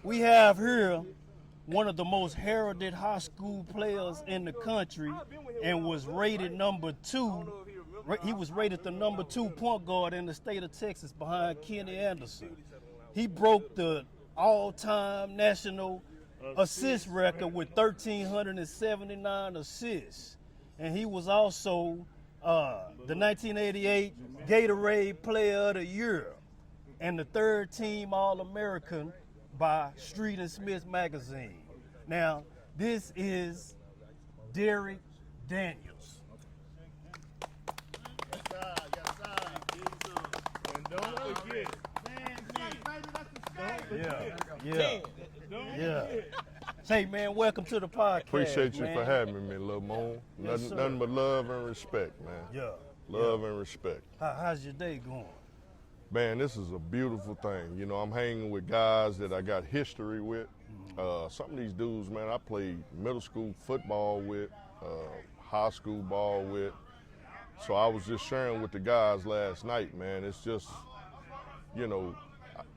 We have here one of the most heralded high school players in the country and was rated number 2. He was rated the number 2 point guard in the state of Texas behind Kenny Anderson. He broke the all-time national assist record with 1,379 assists. And he was also the 1988 Gatorade Player of the Year and the 3rd team All-American by Street and Smith magazine. Now, this is Derrick Daniels. And don't forget. Yeah. Say, man, welcome to the podcast. Appreciate you man. for having me, Lil Moon. Yes, Nothing but love and respect, man. Yeah. Love and respect. How's your day going? Man, this is a beautiful thing. You know, I'm hanging with guys that I got history with. Some of these dudes, man, I played middle school football with, high school ball with. So I was just sharing with the guys last night, man. It's just, you know,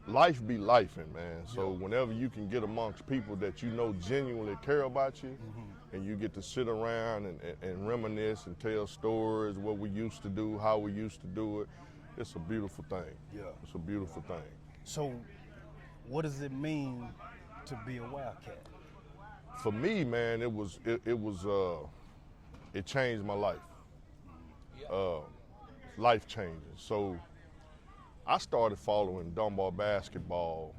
life be lifing, man. So whenever you can get amongst people that you know genuinely care about you, and you get to sit around and reminisce and tell stories, what we used to do, how we used to do it, it's a beautiful thing. Yeah. It's a beautiful thing. So, what does it mean to be a Wildcat? For me, man, it changed my life. Life changing. So I started following Dunbar basketball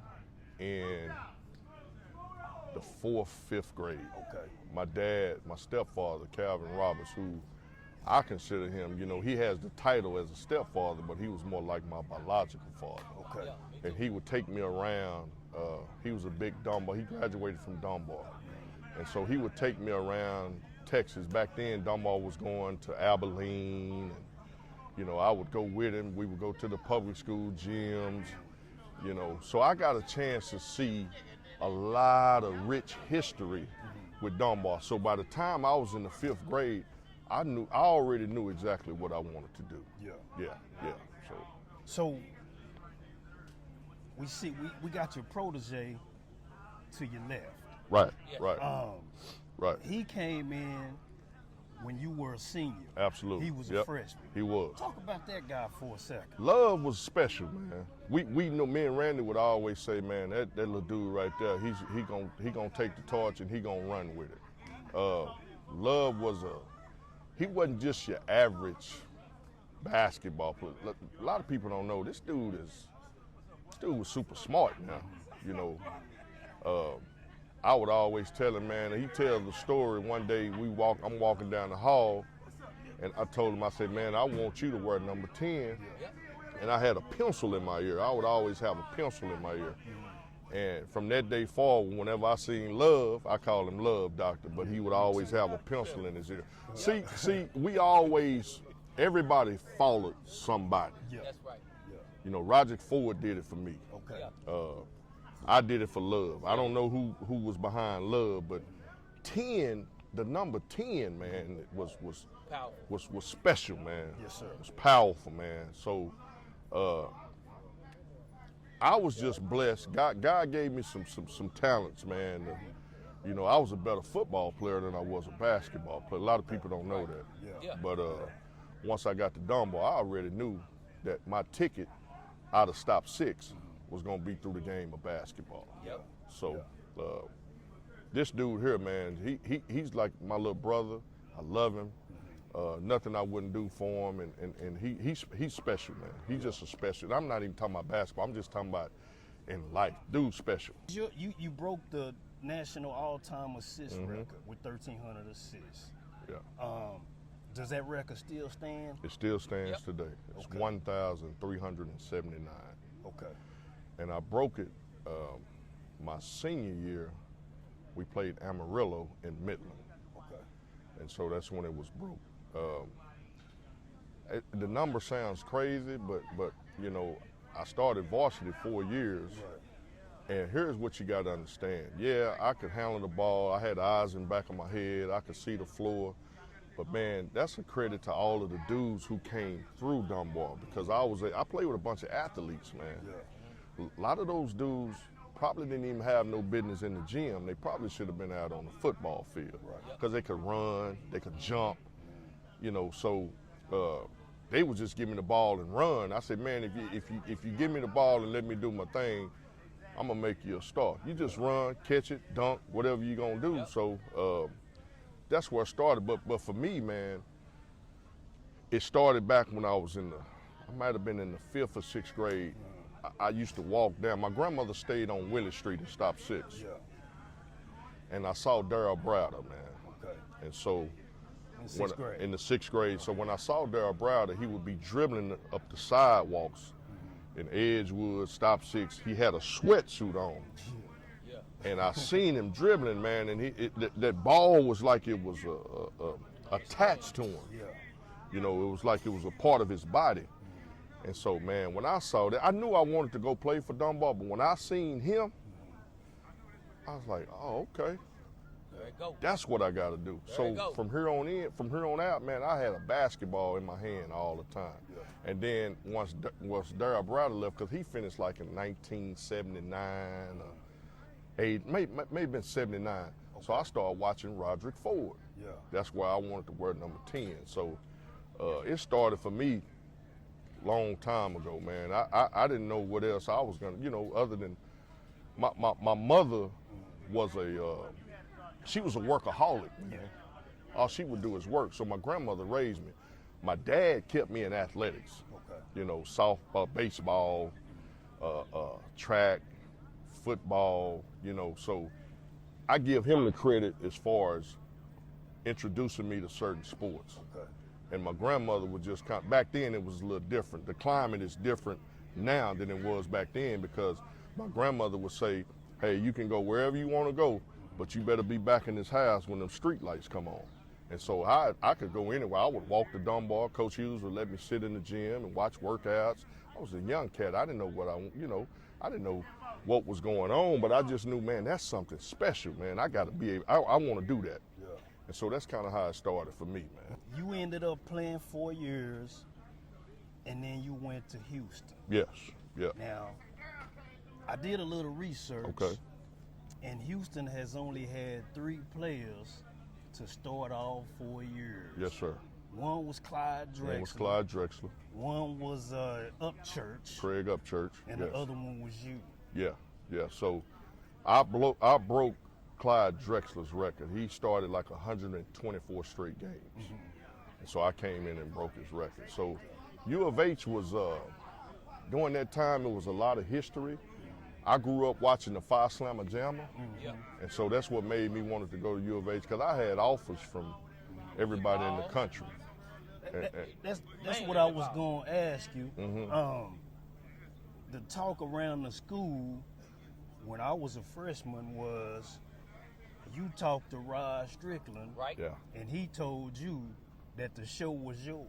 in the 4th, 5th grade. Okay. My dad, my stepfather, Calvin Roberts, who I consider him, you know, he has the title as a stepfather, but he was more like my biological father. Okay. And he would take me around. He was a big Dunbar. He graduated from Dunbar. And so he would take me around Texas. Back then, Dunbar was going to Abilene. And, you know, I would go with him. We would go to the public school gyms, you know. So I got a chance to see a lot of rich history with Dunbar. So by the time I was in the 5th grade, I already knew exactly what I wanted to do. Yeah. So we got your protege to your left. Right. Right. He came in when you were a senior. Absolutely. He was a freshman. He was. Talk about that guy for a second. Love was special, man. We know, me and Randy would always say, man, that little dude right there, he gonna take the torch and he gonna run with it. Love he wasn't just your average basketball player. A lot of people don't know this dude was super smart now. You know, I would always tell him, man, he tells the story. One day I'm walking down the hall, and I told him, I said, man, I want you to wear number 10. And I had a pencil in my ear. I would always have a pencil in my ear. And from that day forward, whenever I seen Love, I called him Love Doctor, but he would always have a pencil in his ear. See, everybody followed somebody. Yeah. That's right. You know, Roger Ford did it for me. Okay. I did it for Love. I don't know who was behind Love, but 10, the number 10, man, was special, man. Yes, sir. It was powerful, man. So I was just blessed. God gave me some talents, man. You know, I was a better football player than I was a basketball player. A lot of people don't know that. Yeah. But once I got to Dunbar, I already knew that my ticket out of stop 6 was gonna be through the game of basketball. Yep. So this dude here, man, he's like my little brother. I love him. Nothing I wouldn't do for him, and he's special, man. He's just a special. I'm not even talking about basketball. I'm just talking about in life. Dude's special. You broke the national all-time assist record with 1,300 assists. Yeah. Does that record still stand? It still stands today. It's Okay. 1,379. Okay. And I broke it my senior year. We played Amarillo in Midland. Okay. And so that's when it was broke. The number sounds crazy, but you know, I started varsity 4 years. Right. And here's what you got to understand. Yeah, I could handle the ball. I had eyes in the back of my head. I could see the floor. But man, that's a credit to all of the dudes who came through Dunbar, because I played with a bunch of athletes, man. Yeah. A lot of those dudes probably didn't even have no business in the gym. They probably should have been out on the football field because they could run, they could jump, you know. So they would just give me the ball and run. I said, man, if you give me the ball and let me do my thing, I'm gonna make you a star. You just run, catch it, dunk, whatever you gonna do. So that's where I started. But for me, man, it started back when I was I might have been in the 5th or 6th grade. I used to walk down. My grandmother stayed on Willie Street in Stop 6. Yeah. And I saw Darryl Browder, man. Okay. And so in the 6th grade. So when I saw Darryl Browder, he would be dribbling up the sidewalks in Edgewood, Stop 6. He had a sweatsuit on. And I seen him dribbling, man, and that ball was like it was attached to him. Yeah. You know, it was like it was a part of his body. And so, man, when I saw that, I knew I wanted to go play for Dunbar, but when I seen him, I was like, oh, okay. There you go. That's what I got to do. So from here on out, man, I had a basketball in my hand all the time. Yeah. And then once Darryl Browder left, because he finished like in 1979, maybe been 79. Okay. So I started watching Roderick Ford. Yeah. That's why I wanted to wear number 10. So it started for me long time ago, man. I didn't know what else I was gonna, you know, other than my mother was she was a workaholic, man. Yeah. All she would do is work. So my grandmother raised me. My dad kept me in athletics. Okay. You know, baseball, track, football, you know. So I give him the credit as far as introducing me to certain sports. Okay. And my grandmother would just back then it was a little different. The climate is different now than it was back then because my grandmother would say, hey, you can go wherever you want to go, but you better be back in this house when them street lights come on. And so I could go anywhere. I would walk to Dunbar. Coach Hughes would let me sit in the gym and watch workouts. I was a young cat. I didn't know I didn't know what was going on, but I just knew, man, that's something special, man. I got to be able, I want to do that. Yeah. And so that's kind of how it started for me, man. You ended up playing 4 years, and then you went to Houston. Yes, yeah. Now, I did a little research. Okay. And Houston has only had 3 players to start all 4 years. Yes, sir. One was Clyde Drexler. One was Clyde Drexler. One was Upchurch. Craig Upchurch. And yes. the other one was you. Yeah, yeah. So I broke Clyde Drexler's record. He started like 124 straight games. Mm-hmm. And so I came in and broke his record. So U of H was, during that time, it was a lot of history. I grew up watching the Phi Slamma Jamma, and so that's what made me wanted to go to U of H because I had offers from everybody in the country. That's what I was going to ask you. Mm-hmm. The talk around the school when I was a freshman was you talked to Rod Strickland, Right. Yeah. and he told you that the show was yours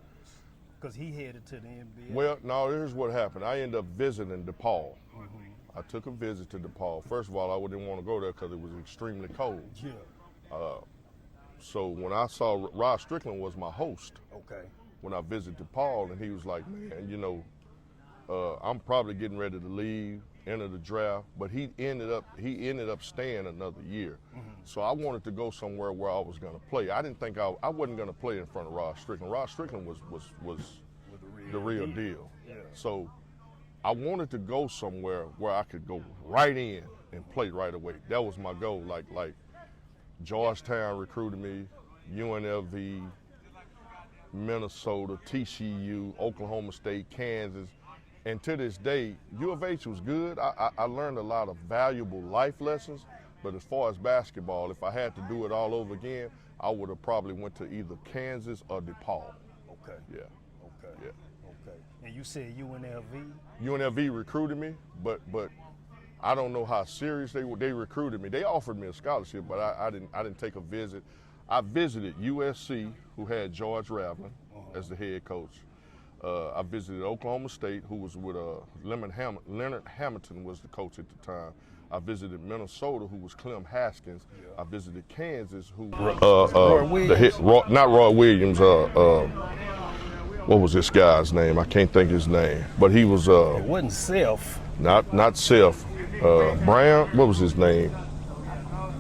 because he headed to the NBA. Well, no, here's what happened. I ended up visiting DePaul. Mm-hmm. I took a visit to DePaul. First of all, I didn't want to go there because it was extremely cold. Yeah. So when I saw Rod Strickland was my host. Okay. When I visited DePaul, and he was like, man, you know, I'm probably getting ready to leave, enter the draft, but he ended up staying another year. Mm-hmm. So I wanted to go somewhere where I was going to play. I didn't think I wasn't going to play in front of Rod Strickland. Rod Strickland was the real deal. Yeah. So I wanted to go somewhere where I could go right in and play right away. That was my goal. Like Georgetown recruited me, UNLV, Minnesota, TCU, Oklahoma State, Kansas. And to this day, U of H was good. I learned a lot of valuable life lessons, but as far as basketball, if I had to do it all over again, I would have probably went to either Kansas or DePaul. Okay. Yeah. Okay. Yeah. Okay. And you said UNLV? UNLV recruited me, but I don't know how serious they recruited me. They offered me a scholarship, but I didn't take a visit. I visited USC, who had George Raveling as the head coach. I visited Oklahoma State, who was with Leonard Hamilton was the coach at the time. I visited Minnesota, who was Clem Haskins. Yeah. I visited Kansas, who Roy Williams. Not Roy Williams. What was this guy's name? I can't think his name, but he was. It wasn't Self. Not Self. Brown, what was his name?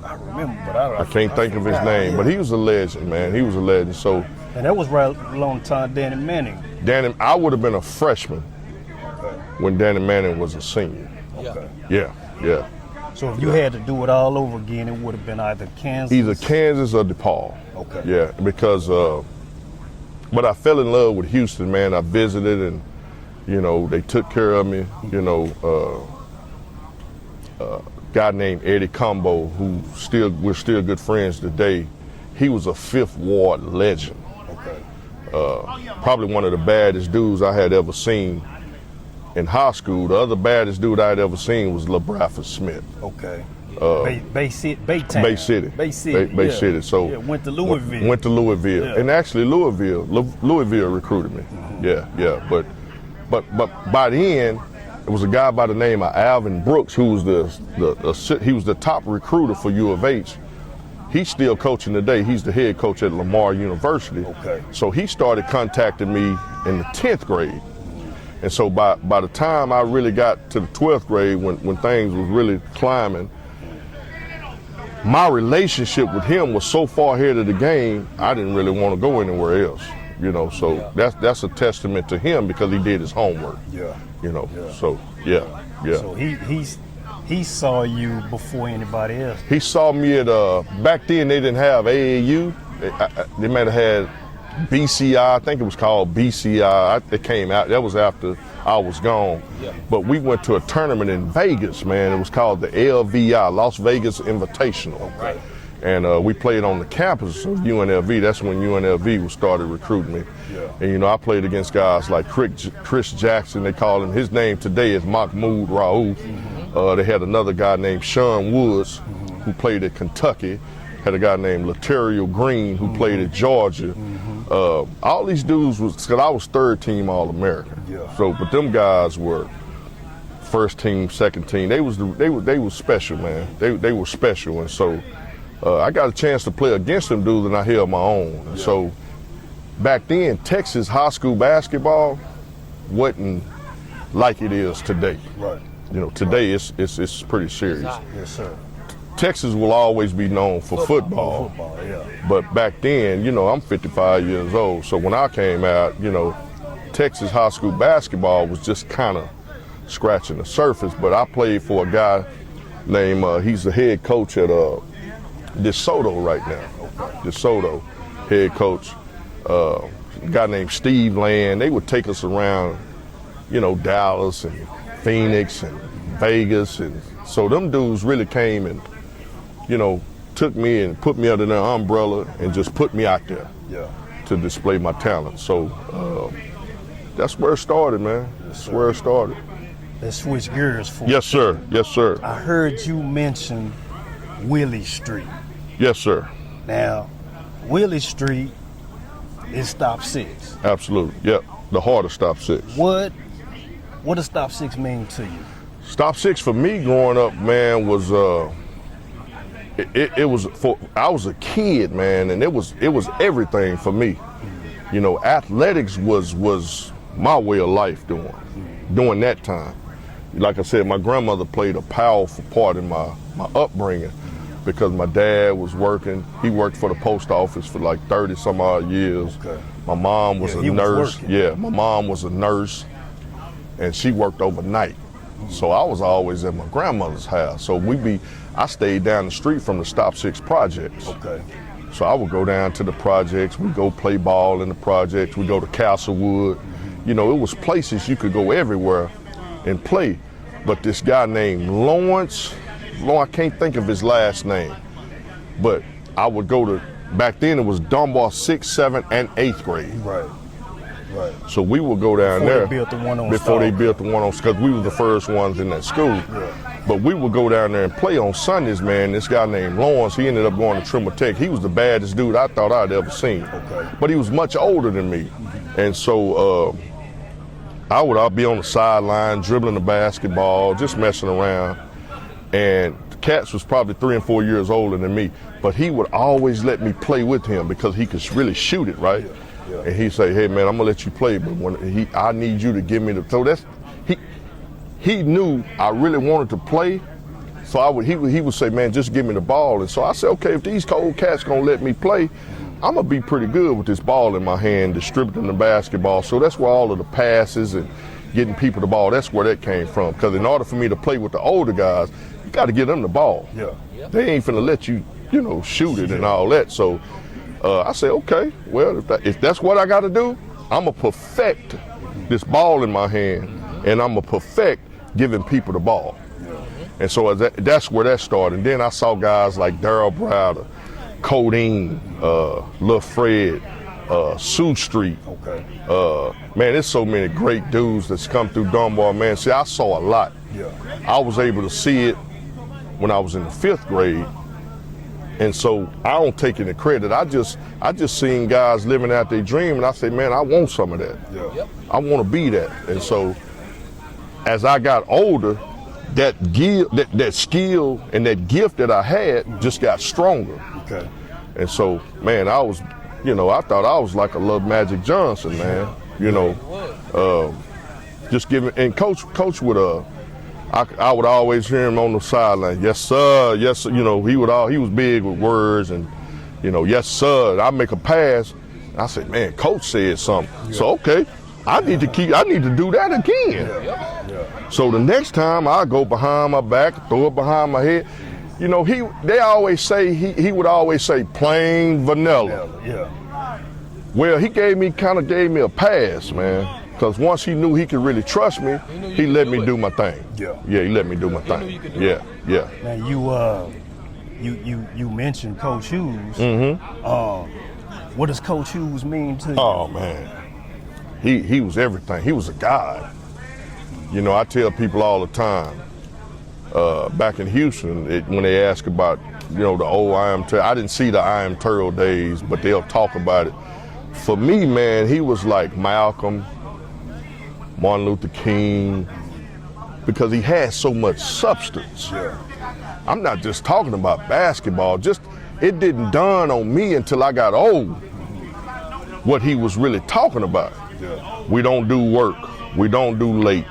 I remember, but I can't think of his name, yeah. but he was a legend, man. He was a legend. So, And that was right along time Danny Manning. I would have been a freshman when Danny Manning was a senior. Okay. Yeah. So if you had to do it all over again, it would have been either Kansas. Either Kansas or DePaul. Okay. Yeah, because, but I fell in love with Houston, man. I visited and, you know, they took care of me. You know, a guy named Eddie Combo, who we're still good friends today. He was a Fifth Ward legend. Okay. Probably one of the baddest dudes I had ever seen in high school. The other baddest dude I had ever seen was LaBradford Smith. Okay. Bay City. Bay City. So yeah, went to Louisville. Went to Louisville, Yeah. and actually Louisville recruited me. Mm-hmm. Yeah. But by then, it was a guy by the name of Alvin Brooks who was he was the top recruiter for U of H. He's still coaching today. He's the head coach at Lamar University. Okay. So he started contacting me in the 10th grade. And so by the time I really got to the 12th grade, when things was really climbing, my relationship with him was so far ahead of the game, I didn't really want to go anywhere else. You know, so that's a testament to him because he did his homework. Yeah. You know, Yeah. so yeah. So he saw you before anybody else. He saw me at back then they didn't have AAU. They might have had BCI. I think it was called BCI. It came out. That was after I was gone. Yeah. But we went to a tournament in Vegas, man. It was called the LVI, Las Vegas Invitational. Right. And we played on the campus of UNLV. That's when UNLV started recruiting me. Yeah. And, you know, I played against guys like Chris Jackson. They call him, his name today is Mahmoud Raouf. They had another guy named Sean Woods who played at Kentucky. Had a guy named Laterio Green who played at Georgia. All these dudes because I was third team All-American. Yeah. So, but them guys were first team, second team. They was special, man. They were special, and so I got a chance to play against them dudes, and I held my own. And so back then, Texas high school basketball wasn't like it is today. Right. You know, today it's pretty serious. Yes, sir. Texas will always be known for football. Football, yeah. But back then, you know, I'm 55 years old. So when I came out, you know, Texas high school basketball was just kind of scratching the surface. But I played for a guy named, he's the head coach at DeSoto right now. DeSoto, head coach. A guy named Steve Land. They would take us around, you know, Dallas and Phoenix and Vegas. And so them dudes really came and, you know, took me and put me under their umbrella and just put me out there to display my talent. So that's where it started, man. That's where it started. Let's switch gears for Yes, sir. Yes, sir. I heard you mention Willie Street. Yes, sir. Now, Willie Street is stop six. Absolutely. Yep. The heart of stop six. What does stop six mean to you? Stop six for me growing up, man, was it was for I was a kid, man, and it was everything for me. You know, athletics was my way of life during that time. Like I said, my grandmother played a powerful part in my upbringing because my dad was working. He worked for the post office for like 30 some odd years. Okay. My mom was a nurse. My mom was a nurse, and she worked overnight. So I was always at my grandmother's house. So I stayed down the street from the Stop Six projects. Okay. So I would go down to the projects. We go play ball in the projects. We go to Castlewood. You know, it was places you could go everywhere and play. But this guy named Lawrence, I can't think of his last name, but I would go to, back then it was Dunbar 6th, 7th, and 8th grade. Right. So we would go down there Before they built the one on before they Stark. built the one on, because we were the first ones in that school. But we would go down there and play on Sundays, man. This guy named Lawrence, he ended up going to Trimmer Tech. He was the baddest dude I thought I'd ever seen. Okay. But he was much older than me. And so I'd be on the sideline, dribbling the basketball, just messing around. And Katz was probably 3 and 4 years older than me, but he would always let me play with him because he could really shoot it, right? And he'd say, hey man, I'm gonna let you play, but I need you to give me the, so he knew I really wanted to play. So he would say, man, just give me the ball. And so I said, okay, if these cold cats gonna let me play, I'm gonna be pretty good with this ball in my hand, distributing the basketball. So that's where all of the passes and getting people the ball, that's where that came from. Because in order for me to play with the older guys, you got to get them the ball. Yeah. They ain't finna let you, shoot it and all that. So I said, okay, well, if that's what I got to do, I'm gonna perfect this ball in my hand, and I'm gonna perfect giving people the ball. And so that's where that started. And then I saw guys like Darryl Browder, Codeine, Lil Fred, Sioux Street. Okay. Man, there's so many great dudes that's come through Dunbar, man. See, I saw a lot. Yeah. I was able to see it when I was in the 5th grade. And so I don't take any credit. I just seen guys living out their dream, and I say, man, I want some of that. Yeah. I want to be that. And so as I got older, that skill and that gift that I had just got stronger. Okay. And so, man, I was, I thought I was like a little Magic Johnson, man. Just giving, and coach would, I would always hear him on the sideline, yes sir, yes sir. He was big with words, and yes sir. I make a pass, and I said, man, coach said something. Yeah. So okay, I need to do that again. Yeah. So the next time I go behind my back, throw it behind my head. They always say, he would always say plain vanilla. Yeah. Well, he kind of gave me a pass, man. Because once he knew he could really trust me, he let me do my thing. Yeah. Yeah, he let me do my thing. Yeah. Now you mentioned Coach Hughes. Mm-hmm. What does Coach Hughes mean to you? Oh man, he was everything. He was a god. I tell people all the time. Back in Houston, when they ask about the old I Am Turtle, I didn't see the I Am Turtle days, but they'll talk about it. For me, man, he was like Malcolm, Martin Luther King, because he had so much substance. Yeah. I'm not just talking about basketball, it didn't dawn on me until I got old what he was really talking about. Yeah. We don't do work, we don't do late,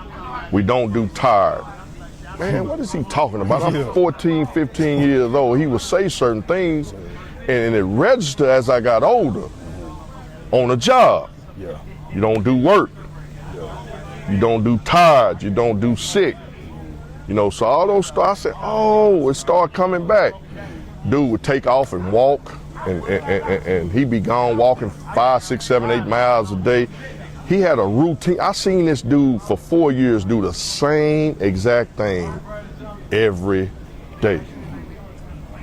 we don't do tired. Man, what is he talking about? I'm 14, 15 years old. He would say certain things, and it registered as I got older on a job. Yeah. You don't do work. You don't do tired. You don't do sick. So all those stuff, I said, oh, it started coming back. Dude would take off and walk, and he'd be gone walking 5, 6, 7, 8 miles a day. He had a routine. I seen this dude for 4 years do the same exact thing every day.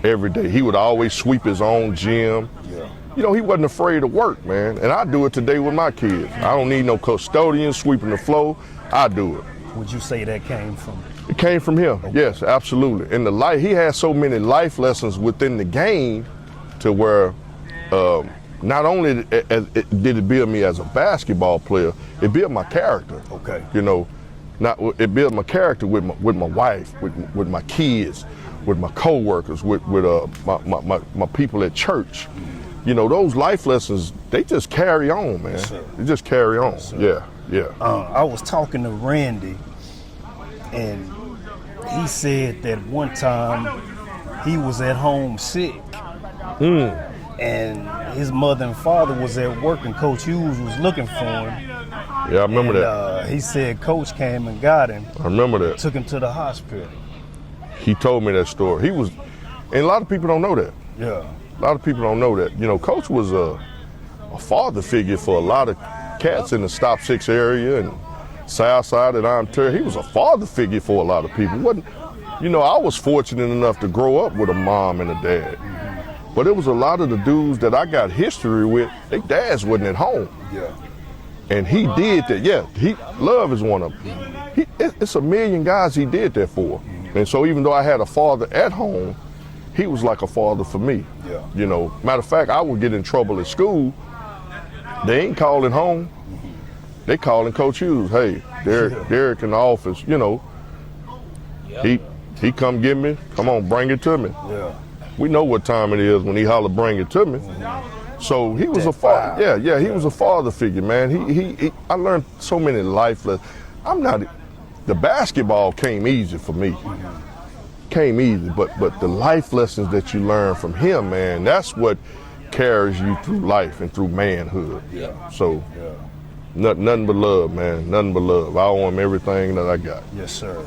Every day. He would always sweep his own gym. Yeah. He wasn't afraid of work, man. And I do it today with my kids. I don't need no custodian sweeping the floor. I do it. Would you say that came from? It came from him. Okay. Yes, absolutely. And he had so many life lessons within the game to where not only did it build me as a basketball player, it built my character. Okay. It built my character with my wife, with my kids, with my coworkers, with my people at church. Those life lessons, they just carry on, man. Yes, they just carry on. Yes, yeah. I was talking to Randy, and he said that one time he was at home sick. And his mother and father was at work, and Coach Hughes was looking for him. Yeah, I remember that. He said Coach came and got him. I remember that. Took him to the hospital. He told me that story. And a lot of people don't know that. Yeah. A lot of people don't know that. Coach was a father figure for a lot of cats in the Stop 6 area and South Side and I'm Terry. He was a father figure for a lot of people. I was fortunate enough to grow up with a mom and a dad. But it was a lot of the dudes that I got history with, their dads wasn't at home. Yeah. And he did that. Yeah, Love is one of them. It's a million guys he did that for. And so even though I had a father at home, he was like a father for me. Yeah. Matter of fact, I would get in trouble at school. They ain't calling home. They calling Coach Hughes. Hey, Derrick in the office, he come get me. Come on, bring it to me. Yeah. We know what time it is when he holler, bring it to me. So he was a father. Yeah, he was a father figure, man. I learned so many life lessons. the basketball came easy for me. Came easy, but the life lessons that you learn from him, man, that's what carries you through life and through manhood. Yeah. So nothing but love, man. Nothing but love. I owe him everything that I got. Yes, sir.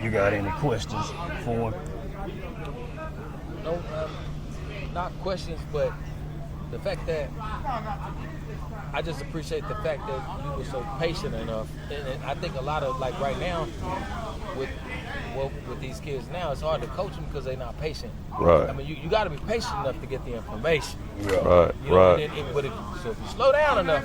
You got any questions for him? No, not questions, but the fact that I just appreciate the fact that you were so patient enough. And I think a lot of, like right now, with these kids now, it's hard to coach them because they're not patient. Right. I mean, you got to be patient enough to get the information. Right, You know, right. So if you slow down enough,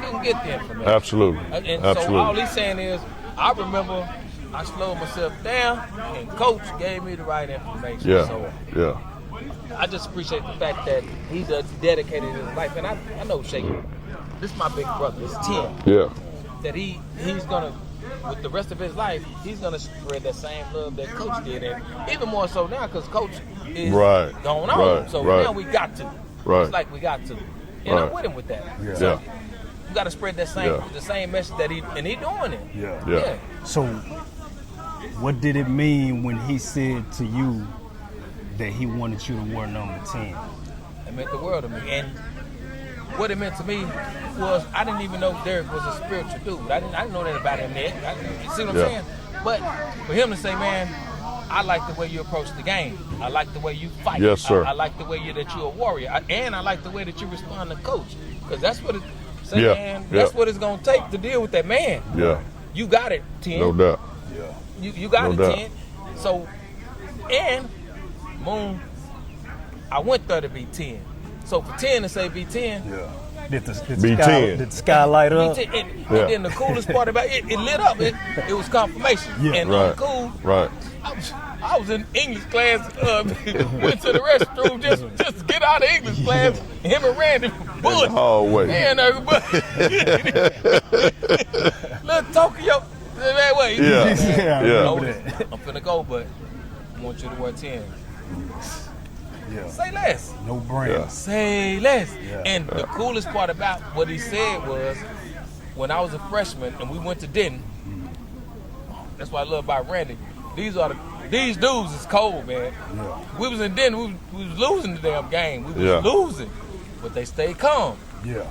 you can get the information. Absolutely. And Absolutely. so all he's saying is, I remember I slowed myself down, and Coach gave me the right information. Yeah, So yeah. I just appreciate the fact that he dedicated his life. And I know Shaky, this is my big brother, it's Tim. Yeah. That he's going to, with the rest of his life, he's going to spread that same love that Coach did. And even more so now because Coach is going on. So now we got to. Right. It's like we got to. And I'm with him with that. Yeah. So you got to spread that the same message that he doing it. Yeah. So what did it mean when he said to you that he wanted you to wear number 10? It meant the world to me. And what it meant to me was I didn't even know Derrick was a spiritual dude. I didn't know that about him then. You see what I'm saying? But for him to say, man, I like the way you approach the game. I like the way you fight. Yes, sir. I like the way that you're a warrior. And I like the way that you respond to Coach. Because that's what that's what it's going to take to deal with that man. Yeah. You got it, 10. No doubt. You got No it, doubt. 10. So, and Moon, I went there to be 10. So for 10 to say be 10, Did the B10. sky light up? and then the coolest part about it lit up. It was confirmation. Yeah. And Right. cool. Right. I was in English class, went to the restroom just to get out of English class. Him and Randy Bush. hallway. Man, everybody. Little Tokyo. That way. Yeah, I Yeah. remember that. I'm finna go, but I want you to wear 10. Yeah. Say less. No brand. Yeah. Say less. Yeah. And the coolest part about what he said was, when I was a freshman and we went to Denton, that's what I love about Randy. These dudes is cold, man. Yeah. We was in Denton, we was losing the damn game. We was Yeah. losing, but they stayed calm. Yeah.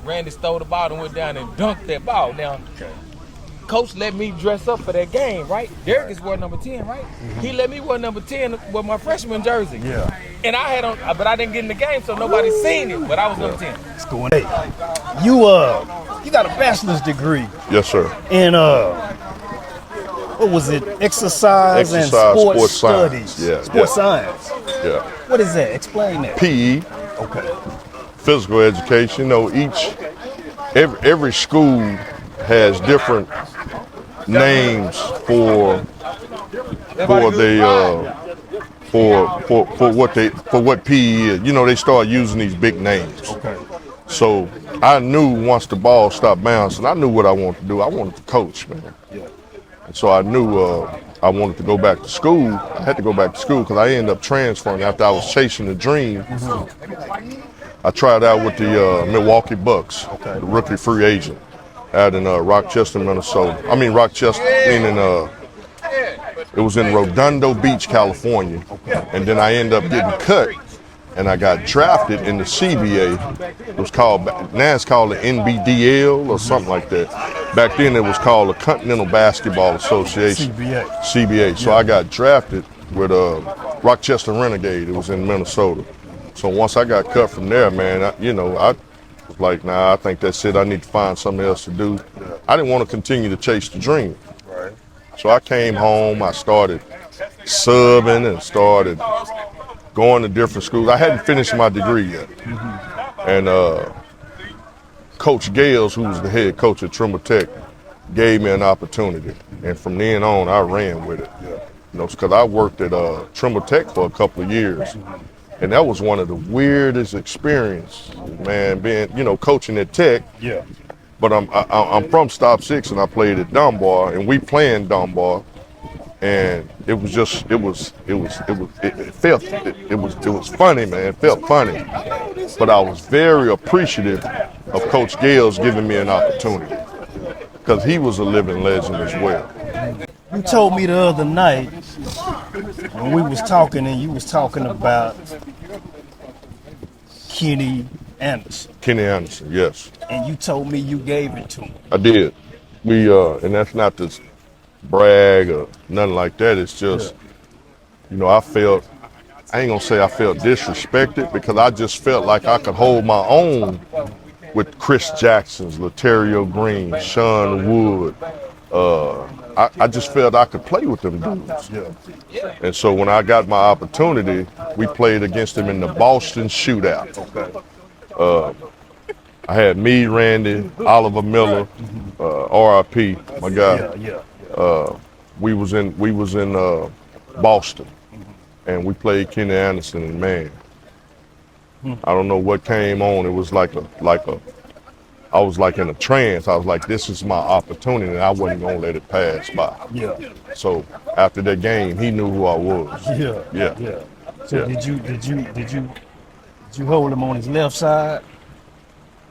Randy stole the ball and went down and dunked that ball. Now, Coach let me dress up for that game, right? Derrick is wearing number 10, right? He let me wear number 10 with my freshman jersey. Yeah. And I had on, but I didn't get in the game, so nobody seen it. But I was number 10. It's going. Hey, you got a bachelor's degree Yes, sir. in what was it? Exercise and sports science. studies. Yeah, Sports yeah. science. Yeah. What is that? Explain that. PE, Okay. physical education. You know, every school has different names for what PE is. You know, they start using these big names. Okay. So I knew once the ball stopped bouncing, I knew what I wanted to do. I wanted to coach, man. Yeah. And so I knew I wanted to go back to school. I had to go back to school because I ended up transferring after I was chasing the dream. I tried out with the Milwaukee Bucks, the rookie free agent, out in Rochester, Minnesota. Rochester, meaning it was in Redondo Beach, California. And then I ended up getting cut, and I got drafted in the CBA. It was called, now it's called the NBDL or something like that. Back then it was called the Continental Basketball Association. CBA. So I got drafted with Rochester Renegade. It was in Minnesota. So once I got cut from there, man, I was like, nah, I think that's it. I need to find something else to do. I didn't want to continue to chase the dream. Right. So I came home, I started subbing and started going to different schools. I hadn't finished my degree yet. And Coach Gales, who was the head coach at Trimble Tech, gave me an opportunity. And from then on, I ran with it. Because I worked at Trimble Tech for a couple of years. And that was one of the weirdest experiences, man, being, coaching at Tech. Yeah. But I'm from Stop 6 and I played at Dunbar, and we playing Dunbar, and it was funny, man. It felt funny, but I was very appreciative of Coach Gales giving me an opportunity. because he was a living legend as well. You told me the other night when we was talking and you was talking about Kenny Anderson. Kenny Anderson, yes. And you told me you gave it to him. I did. And that's not to brag or nothing like that. It's just, I ain't gonna say I felt disrespected, because I just felt like I could hold my own with Chris Jackson's, Laterio Green, Sean Wood. I just felt I could play with them dudes. Yeah. And so when I got my opportunity, we played against them in the Boston shootout. I had me, Randy, Oliver Miller, RIP, my guy. We was in Boston, and we played Kenny Anderson, and man, I don't know what came on. It was I was like in a trance. I was like, this is my opportunity, and I wasn't gonna let it pass by. Yeah. So after that game, he knew who I was. Yeah. So did you hold him on his left side?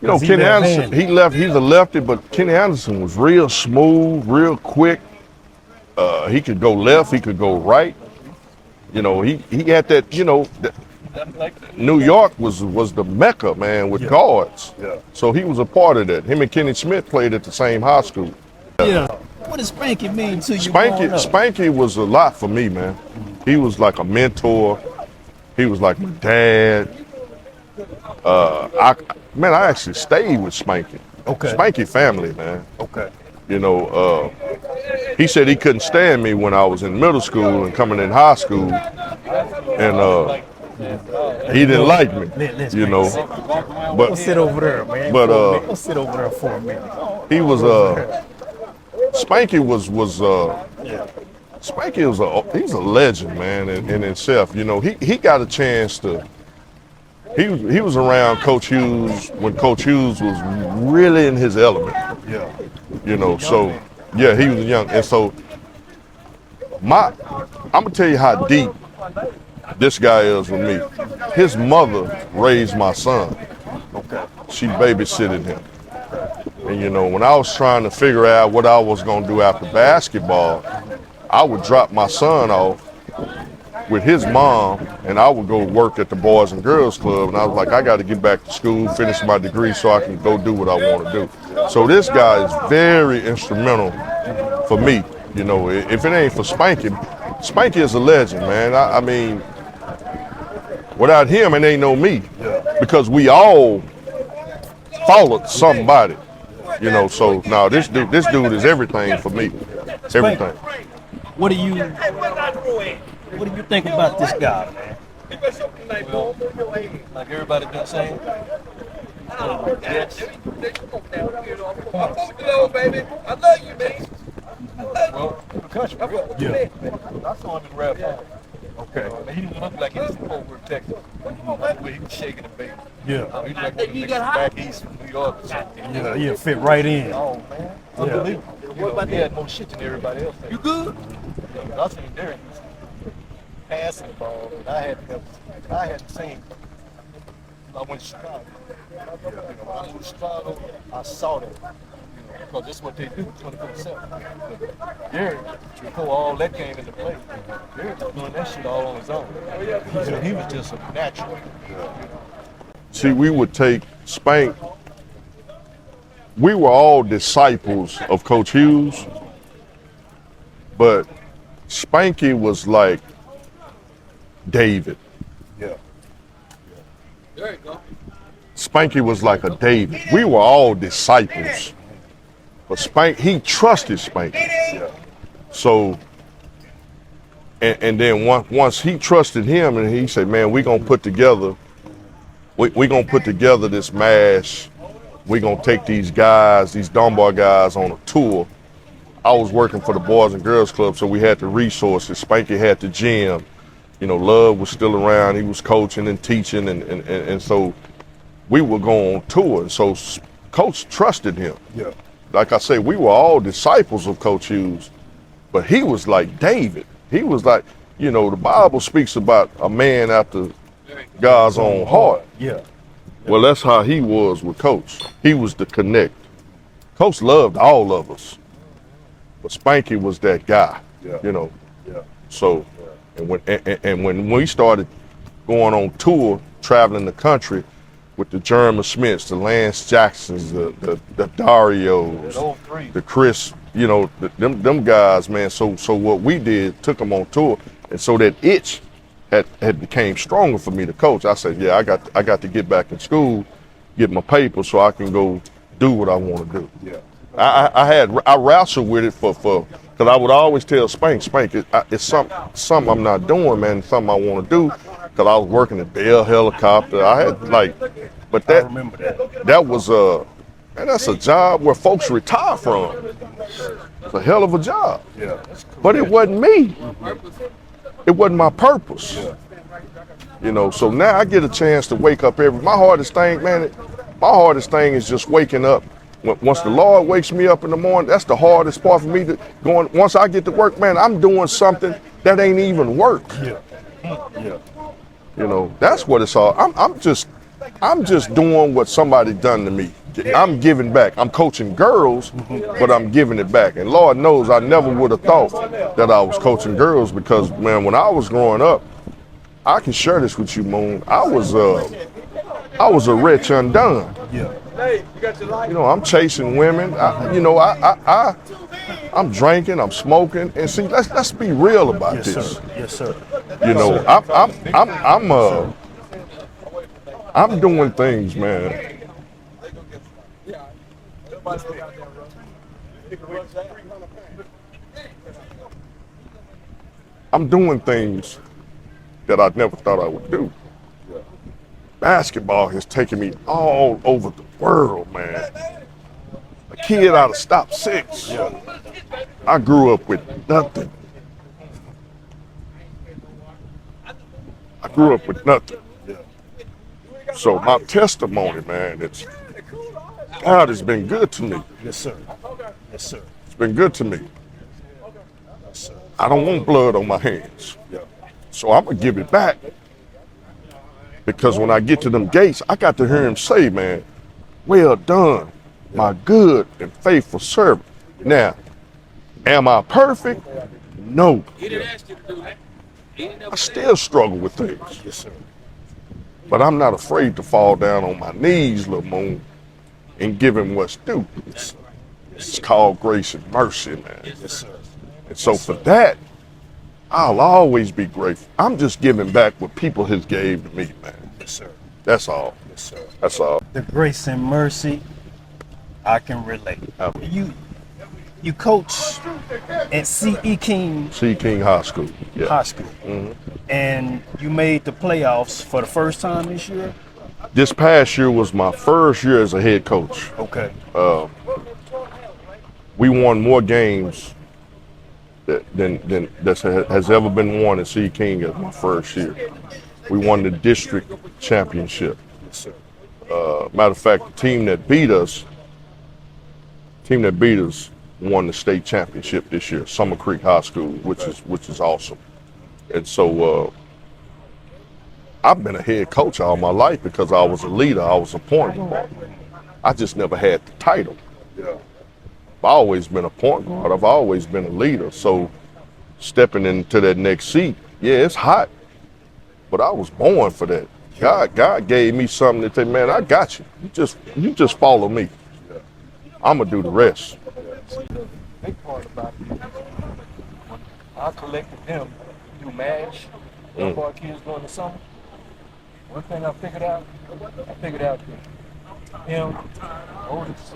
You know, Kenny Anderson, he's a lefty, but Kenny Anderson was real smooth, real quick. He could go left, he could go right. You know, he had that, New York was the mecca, man, with guards. Yeah. So he was a part of that. Him and Kenny Smith played at the same high school. Yeah. What does Spanky mean to you? growing up? Spanky was a lot for me, man. He was like a mentor. He was like my dad. I actually stayed with Spanky. Okay. Spanky family, man. Okay. He said he couldn't stand me when I was in middle school and coming in high school, and he didn't like me, But Go sit over there, man. Go sit over there for a minute. he was Spanky was Spanky he's a legend, man, in himself. He got a chance to. He was around Coach Hughes when Coach Hughes was really in his element. Yeah. So yeah, he was young, and so I'm gonna tell you how deep this guy is with me. His mother raised my son. Okay. She babysitted him. And when I was trying to figure out what I was gonna do after basketball, I would drop my son off with his mom, and I would go work at the Boys and Girls Club. And I was like, I got to get back to school, finish my degree so I can go do what I want to do. So this guy is very instrumental for me. If it ain't for Spanky is a legend, man. I mean, without him, it ain't no me, because we all followed somebody. So now this dude is everything for me. Everything. What do you think about this guy, man? Well, like everybody been saying, yes. I love you, man. Well, country, Yeah. I saw him in rap. Okay. He didn't look like he was from Fort Worth, Texas. The way he was shaking the baby. Yeah. He looked like he was back east from New York or something. Yeah. Fit right in. Oh, man. Unbelievable. What about he had more shit than everybody else? You good? I seen Derrick passing the ball, and I had the same. I went to Chicago. When I moved to Chicago, I saw that. Because that's what they do 24/7. Derrick, before all that came into play, Derrick was doing that shit all on his own. He was just a natural. See, we would take Spank. We were all disciples of Coach Hughes, but Spanky was like David. Yeah. There you go. Spanky was like a David. We were all disciples, but he trusted Spanky. Yeah. So, and then once he trusted him, and he said, "Man, we're gonna put together this mash. We're gonna take these Dunbar guys, on a tour." I was working for the Boys and Girls Club, so we had the resources. Spanky had the gym. Love was still around. He was coaching and teaching, and so we would go on tour. And so Coach trusted him. Yeah. Like I say, we were all disciples of Coach Hughes, but he was like David. He was like, the Bible speaks about a man after God's own heart. Yeah. Well, that's how he was with Coach. He was the connect. Coach loved all of us, but Spanky was that guy, you know. Yeah. So, and when we started going on tour, traveling the country with the Jeremy Smiths, the Lance Jacksons, the Darios, the Chris, you know, them guys, man. So what we did, took them on tour, and so that itch had became stronger for me to coach. I said, yeah, I got to get back in school, get my paper so I can go do what I want to do. Yeah. I wrestled with it for because I would always tell Spank, it's something I'm not doing, man. It's something I want to do, because I was working at Bell Helicopter. I had but I remember that. that was man, that's a job where folks retire from. It's a hell of a job. Yeah. But it wasn't me. It wasn't my purpose. You know, so now I get a chance to wake up my hardest thing is just waking up. Once the Lord wakes me up in the morning, that's the hardest part for me to going. Once I get to work, man, I'm doing something that ain't even work. Yeah. Yeah. You know, that's what it's all. I'm just doing what somebody done to me. I'm giving back. I'm coaching girls, but I'm giving it back. And Lord knows I never would have thought that I was coaching girls, because, man, when I was growing up, I can share this with you, Moon. I was a wretch undone. Yeah. You know, I'm chasing women. I'm drinking. I'm smoking. And see, let's be real about Yes, this. sir. Yes, sir. You know, I'm doing things, man. I'm doing things that I never thought I would do. Basketball has taken me all over the world, man. A kid out of Stop 6. I grew up with nothing. So my testimony, man, it's God has been good to me. Yes, sir. Yes, sir. It's been good to me. I don't want blood on my hands. So I'm going to give it back. Because when I get to them gates, I got to hear him say, man, well done, my good and faithful servant. Now, am I perfect? No. I still struggle with things. Yes, sir. But I'm not afraid to fall down on my knees, Lil Moon, and give him what's due. It's called grace and mercy, man. Yes, sir. And so for that, I'll always be grateful. I'm just giving back what people has gave to me, man. Yes, sir. That's all. Yes, sir. That's all. The grace and mercy, I can relate. You coach at C.E. King King High School. Yeah. High School, and you made the playoffs for the first time this year. This past year was my first year as a head coach. Okay. We won more games than has ever been won at C. King as my first year. We won the district championship. Yes, sir. Matter of fact, the team that beat us won the state championship this year, Summer Creek High School, which is awesome. And so I've been a head coach all my life because I was a leader. I was a point guard. I just never had the title. Yeah. I've always been a point guard. I've always been a leader. So stepping into that next seat, yeah, it's hot, but I was born for that. God gave me something that said, man, I got you. You just follow me. I'm gonna do the rest. The big part about it, when I collected them to do MASH, Dunbar kids during the summer, one thing I figured out that him, Otis,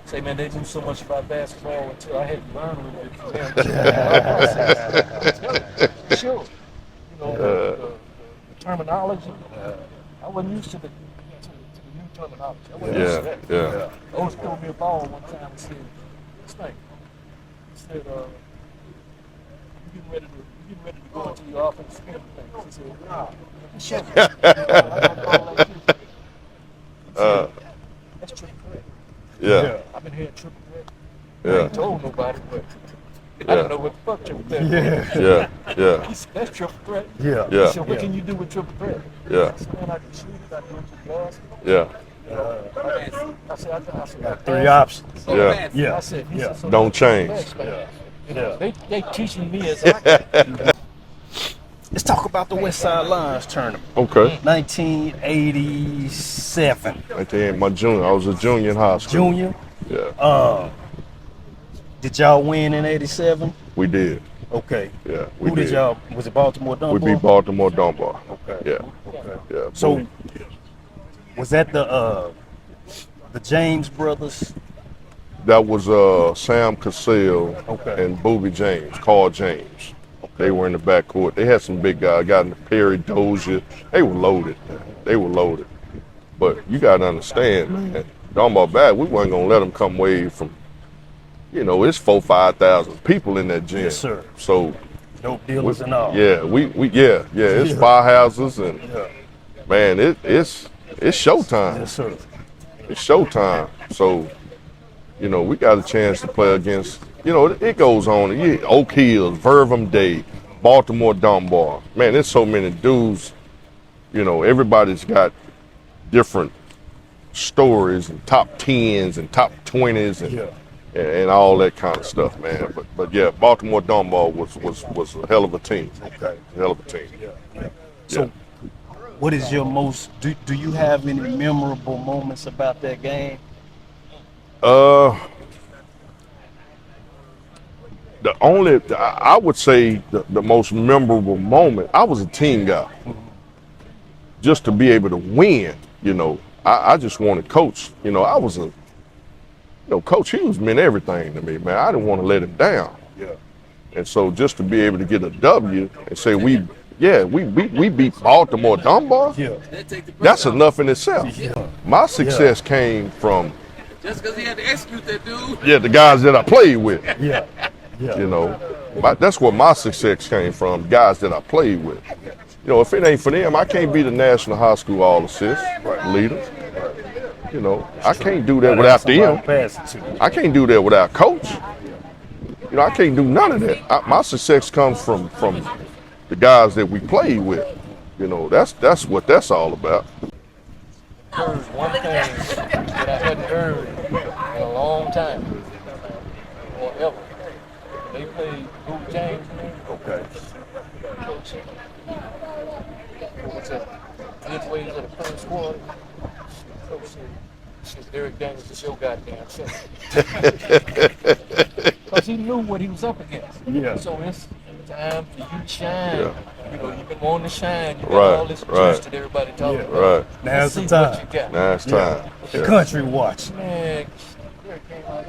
say, man, they knew so much about basketball until I had to learn a little bit from them. Sure. You know, the terminology, I wasn't used to the new terminology. I wasn't used to that. Yeah. Otis threw me a ball one time and said, Snake, he said, you getting ready to go into your offense spin things. He said, nah, shut up. That's triple threat. Yeah. I've been hearing triple threat. I Yeah. ain't told nobody, but I didn't know what the fuck triple threat was. Yeah. He said, that's triple threat. Yeah. Yeah. He said, what can you do with triple threat? Yeah. I said, man, I can shoot it, I can do it with glass. Yeah. I said, 3 options. Yeah. Yeah. I said, he Yeah. said, so Don't change. You know, Yeah. they teaching me as I Let's talk about the Westside Lions tournament. Okay. 1987. At the end, my junior, I was a junior in high school. Junior. Yeah. Did y'all win in 87? We did. Okay. Yeah. We Who did y'all? Was it Baltimore We Dunbar? beat Baltimore Dunbar. Okay. Yeah. Okay. Yeah. So, was that the James brothers? that was Sam Cassell Okay. and Booby James, Carl James. They were in the backcourt. They had some big guys. Got in Perry Dozier. They were loaded. They were loaded. But you got to understand, man, Dunbar bad. We wasn't gonna let them come away from. You know, it's 4,000-5,000 people in that gym. Yes, sir. So Dope dealers and all. yeah, it's Yeah. firehouses and Yeah. man, it's showtime. Yes, sir. It's showtime. So, you know, we got a chance to play against, you know, it goes on. Oak Hills, Vervum Day, Baltimore Dunbar. Man, there's so many dudes, you know, everybody's got different stories and top 10s and top 20s and all that kind of stuff, man. But yeah, Baltimore Dunbar was a hell of a team. Okay. A hell of a team. So, what is your most? Do you have any memorable moments about that game? I would say the most memorable moment, I was a team guy. Just to be able to win, you know, I just wanted Coach, you know, Coach Hughes meant everything to me, man. I didn't want to let him down. Yeah. And so just to be able to get a W and say we beat Baltimore Dunbar, Yeah. that's enough in itself. Yeah. My success came from Just because he had to execute that dude. the guys that I played with. Yeah. Yeah. You know, that's where my success came from, guys that I played with. You know, if it ain't for them, I can't be the National High School All-Assist leader. You know, I can't do that without them. I can't do that without Coach. You know, I can't do none of that. My success comes from the guys that we played with. You know, that's what that's all about. heard one thing that I hadn't heard in a long time or ever. They played Booby James. Okay. Coach. What's that? Midways of the first squad. Coach said, Derrick Daniels is your goddamn shit. Because he knew what he was up against. Yeah. So it's time for you to shine. Yeah. You know, you've been wanting to shine. You got Right, all this right. juice that everybody talking about. Right. Now's the Let's see what time. you got. Now it's time. The country watch. Man, Derrick came out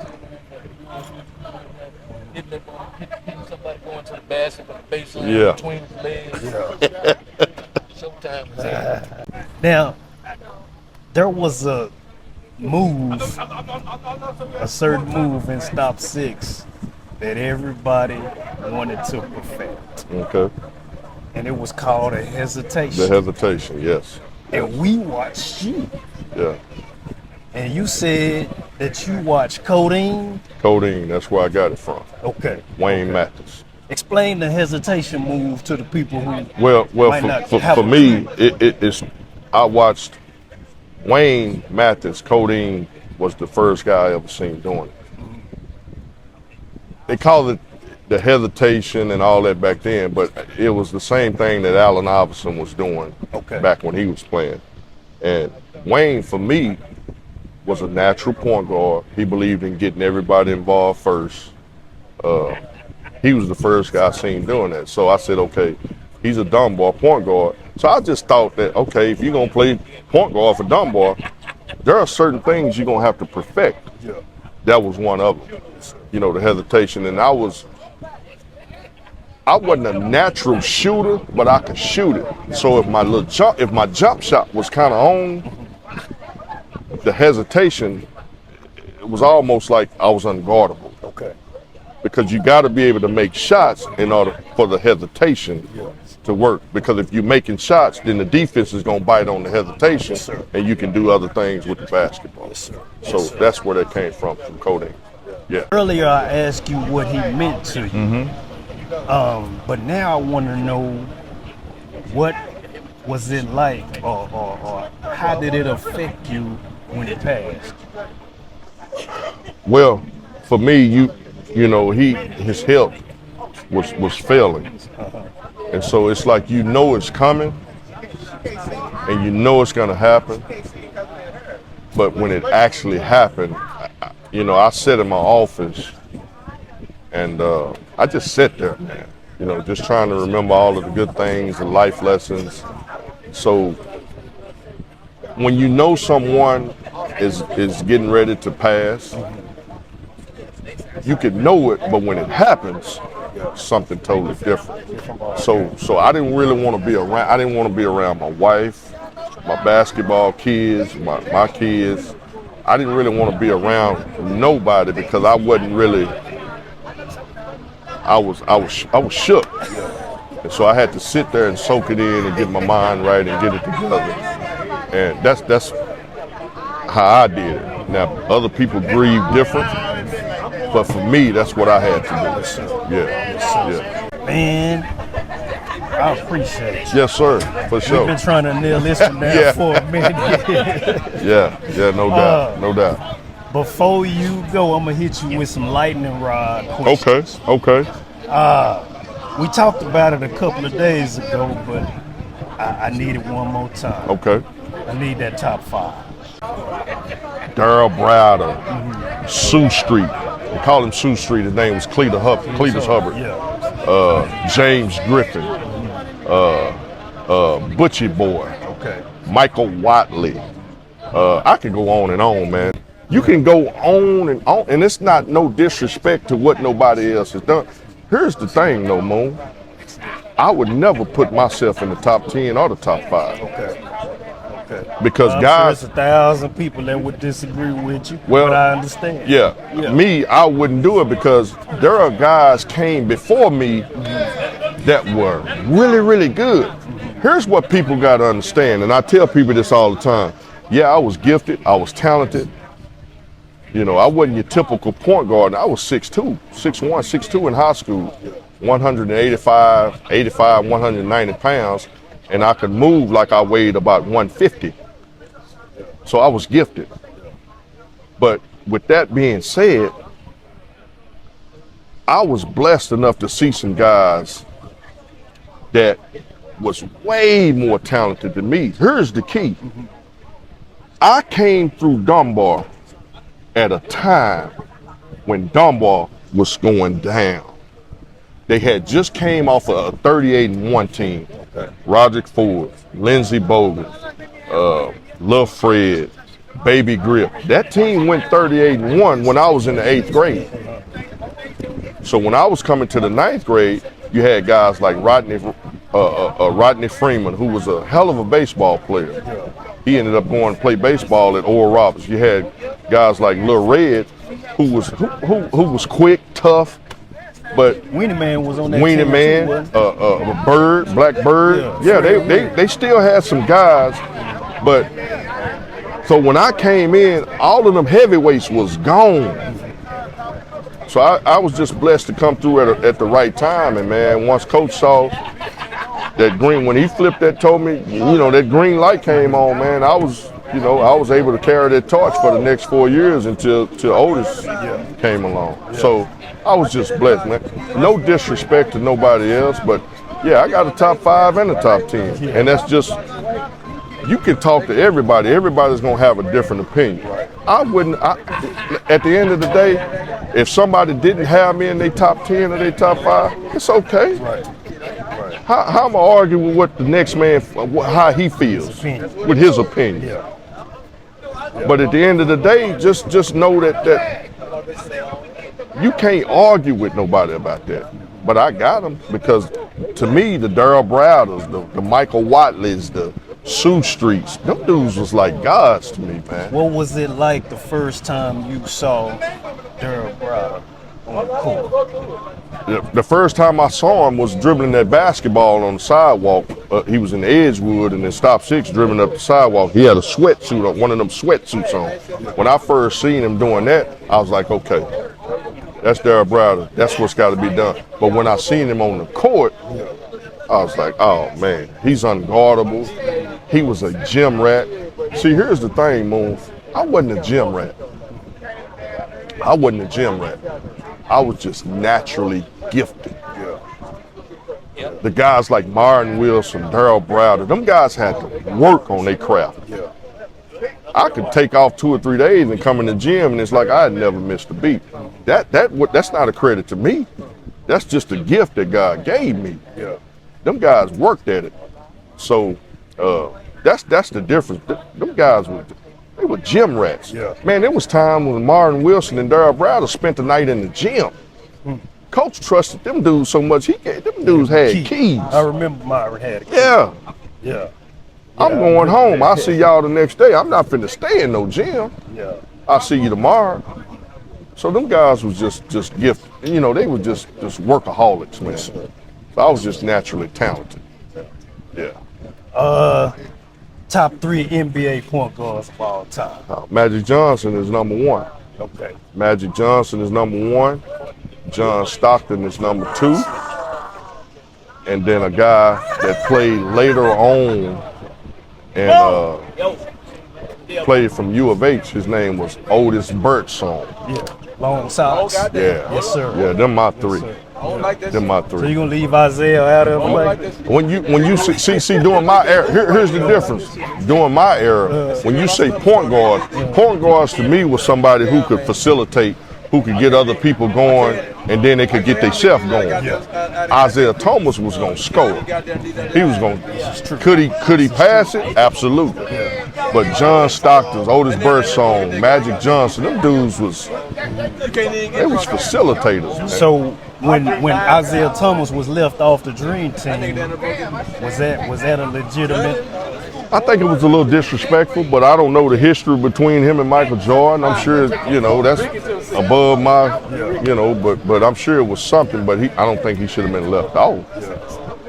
hitting somebody going to the basket from the baseline Yeah. between his legs. Showtime was in. Now, there was a move, a certain move in Stop 6 that everybody wanted to perfect. Okay. And it was called a hesitation. The hesitation, yes. And we watched you. Yeah. And you said that you watched Codeine. Codeine, that's where I got it from. Okay. Wayne Mathis. Explain the hesitation move to the people who Well, might not for have me, it's I watched Wayne Mathis. Codeine was the first guy I ever seen doing it. They called it the hesitation and all that back then, but it was the same thing that Allen Iverson was doing back when he was playing. And Wayne, for me, was a natural point guard. He believed in getting everybody involved first. He was the first guy I seen doing that. So I said, okay, he's a Dunbar point guard. So I just thought that, okay, if you're going to play point guard for Dunbar, there are certain things you're going to have to perfect. Yeah. That was one of them, you know, the hesitation. And I wasn't a natural shooter, but I could shoot it. So if my jump shot was kind of on, the hesitation, it was almost like I was unguardable. Okay. Because you got to be able to make shots in order for the hesitation to work. Because if you're making shots, then the defense is going to bite on the hesitation, and you can do other things with the basketball. So that's where that came from Codeine. Yeah. Earlier I asked you what he meant to you. But now I want to know what was it like or how did it affect you when it passed? Well, for me, you know, his health was failing. And so it's like, you know, it's coming and you know it's gonna happen. But when it actually happened, you know, I sat in my office and I just sat there, man, you know, just trying to remember all of the good things, the life lessons. So when you know someone is getting ready to pass, you can know it, but when it happens, something totally different. So I didn't really want to be around. I didn't want to be around my wife, my basketball kids, my kids. I didn't really want to be around nobody because I wasn't really. I was shook, and so I had to sit there and soak it in and get my mind right and get it together. And that's how I did it. Now other people grieve different. But for me, that's what I had to do. Yeah. Man, I appreciate you. Yes, sir, for sure. We've been trying to nail this one down Yeah. for a minute. Yeah, no doubt. Before you go, I'm gonna hit you with some lightning rod questions. Okay. We talked about it a couple of days ago, but I need it one more time. Okay. I need that top 5. Darryl Browder, Sioux Street. They call him Sioux Street. His name was Cletus Hubbard. Yeah. James Griffin. Butchie Boy. Okay. Michael Watley. I can go on, man. You can go on, and it's not no disrespect to what nobody else has done. Here's the thing, though, Moon. I would never put myself in the top 10 or the top 5. Okay. Because I'm guys, sure there's 1,000 people that would disagree with you, well, but I understand. Yeah. Me, I wouldn't do it because there are guys came before me that were really, really good. Here's what people got to understand, and I tell people this all the time. Yeah, I was gifted, I was talented. You know, I wasn't your typical point guard. I was 6'2", 6'1", 6'2" in high school, 185, 190 pounds, and I could move like I weighed about 150. So I was gifted. But with that being said, I was blessed enough to see some guys that was way more talented than me. Here's the key. I came through Dunbar at a time when Dunbar was going down. They had just came off of a 38-1 team. Roderick Ford, Lindsey Bogan, Lil Fred, Baby Grip. That team went 38-1 when I was in the 8th grade. So when I was coming to the 9th grade, you had guys like Rodney Freeman, who was a hell of a baseball player. He ended up going to play baseball at Oral Roberts. You had guys like Lil Red, who was quick, tough, but Weenie Man was on that Weenie team Man, too, Bird, Black Bird. Yeah, they still had some guys, but so when I came in, all of them heavyweights was gone. So I was just blessed to come through at the right time, and man, once Coach saw that green, when he flipped that, told me, you know, that green light came on, man, I was able to carry that torch for the next 4 years until Otis came along. So I was just blessed, man. No disrespect to nobody else, but yeah, I got a top 5 and a top 10. And that's just, you can talk to everybody. Everybody's gonna have a different opinion. At the end of the day, if somebody didn't have me in their top 10 or their top 5, it's okay. How am I arguing with what the next man, how he feels with his opinion? But at the end of the day, just know that you can't argue with nobody about that. But I got them because to me, the Darryl Browders, the Michael Watleys, the Sioux Streets, them dudes was like gods to me, man. What was it like the first time you saw Darryl Browder on the court? The first time I saw him was dribbling that basketball on the sidewalk. He was in Edgewood and then Stop 6 dribbling up the sidewalk. He had a sweatsuit on, one of them sweatsuits on. When I first seen him doing that, I was like, okay, that's Darryl Browder. That's what's got to be done. But when I seen him on the court, I was like, oh man, he's unguardable. He was a gym rat. See, here's the thing, Moon. I wasn't a gym rat. I wasn't a gym rat. I was just naturally gifted. The guys like Martin Wilson, Darryl Browder, them guys had to work on their craft. I could take off 2 or 3 days and come in the gym, and it's like I had never missed a beat. That's not a credit to me. That's just a gift that God gave me. Them guys worked at it. So that's the difference. Them guys they were gym rats. Man, there was time when Martin Wilson and Darryl Browder spent the night in the gym. Coach trusted them dudes so much, them dudes had keys. I remember Myron had a key. Yeah. I'm going home. I'll see y'all the next day. I'm not finna stay in no gym. I'll see you tomorrow. So them guys was just gifted. You know, they were just workaholics, man. So I was just naturally talented. Top 3 NBA point guards of all time. Magic Johnson is number 1. Okay. Magic Johnson is number 1. John Stockton is number 2. And then a guy that played later on and played from U of H, his name was Otis Birdsong. Long socks. Yes, sir. Yeah, them my 3. Them my 3. So you gonna leave Isaiah out of it? When you see during my era, here's the difference. During my era, when you say point guards to me was somebody who could facilitate, who could get other people going, and then they could get themselves going. Isaiah Thomas was gonna score. He was gonna. Could he pass it? Absolutely. But John Stockton, Otis Birdsong, Magic Johnson, them dudes was facilitators, man. So when Isaiah Thomas was left off the Dream Team, was that a legitimate? I think it was a little disrespectful, but I don't know the history between him and Michael Jordan. I'm sure, that's above my, but I'm sure it was something, but I don't think he should have been left off.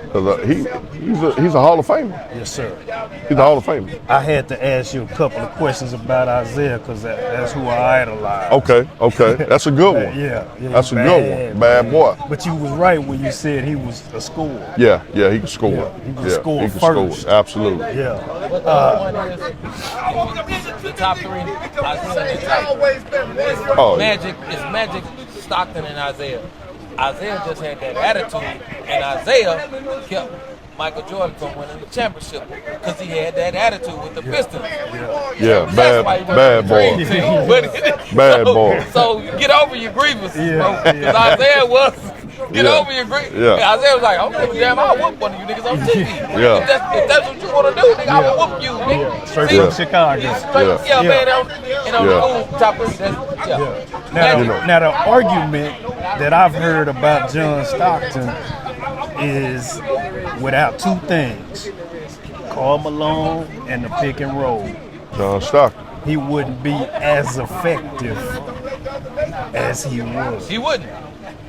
Because he's a Hall of Famer. Yes, sir. He's a Hall of Famer. I had to ask you a couple of questions about Isaiah because that's who I idolize. Okay. That's a good one. Yeah, that's a good one. Bad boy. But you was right when you said he was a scorer. Yeah, he could score. He could score first. Absolutely. Yeah. The top 3, Magic is Magic, Stockton, and Isaiah. Isaiah just had that attitude, and Isaiah kept Michael Jordan from winning the championship because he had that attitude with the Pistons. Bad boy. Bad boy. So get over your grievances, bro. Because Isaiah was get over your grievances. Isaiah was like, okay, damn, I'll whoop one of you niggas on TV. If that's what you want to do, nigga, I will whoop you, nigga. Straight from Chicago. Man, and on the top 3. Now the argument that I've heard about John Stockton is without 2 things: Karl Malone and the pick and roll. John Stockton. He wouldn't be as effective as he was. He wouldn't.